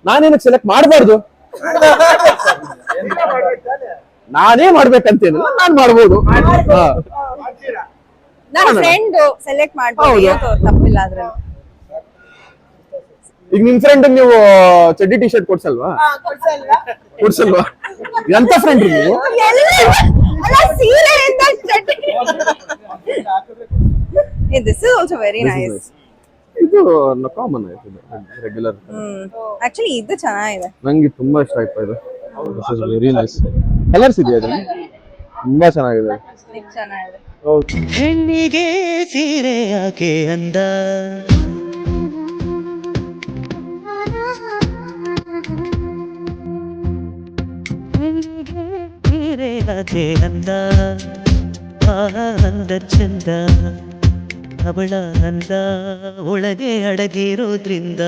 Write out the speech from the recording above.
ನಾನೇನಕ್ಕೆ select ಮಾಡಬಾರ್ದು? ನಾನೇ ಮಾಡ್ಬೇಕಂತೇನಿಲ್ಲ, ನಾನ್ ಮಾಡ್ಬೋದು. ನನ್ನ ಫ್ರೆಂಡ್ ಸೆಲೆಕ್ಟ್ ಮಾಡ್ಬೋದು, ತಪ್ಪಿಲ್ಲ ಅದ್ರಲ್ಲಿ. ಈಗ ನಿಮ್ ಫ್ರೆಂಡ್ ನೀವು ಚಡ್ಡಿ ಟಿ ಶರ್ಟ್ ಕೊಡ್ಸಲ್ವಾ? ಎಂತ ಫ್ರೆಂಡ್ ನೀವು? This is also very nice. ಇದು ಕಾಮನ್ ಆಯ್ತು, ರೆಗ್ಯುಲರ್. ಆಕ್ಚುಲಿ ಇದು ಚೆನ್ನಾಗಿದೆ, ನಂಗೆ ತುಂಬಾ ಇಷ್ಟ ಆಯ್ತು ಇದು. This is very nice. Colours ಇದೆಯಾ ಇದರಲ್ಲಿ? ತುಂಬಾ ಚೆನ್ನಾಗಿದೆ. ಚೆನ್ನಾಗಿದೆ. ಹೆಣ್ಣಿಗೆ ಸೀರೆ ಯಾಕೆ ಅಂದ, ಹೆಣ್ಣಿಗೆ ಸೀರೆ ಯಾಕೆ ಅಂದ, ಅಂದ ಚಂದ ಅವಳ ಅಂದ ಒಳಗೆ ಅಡಗಿರೋದ್ರಿಂದ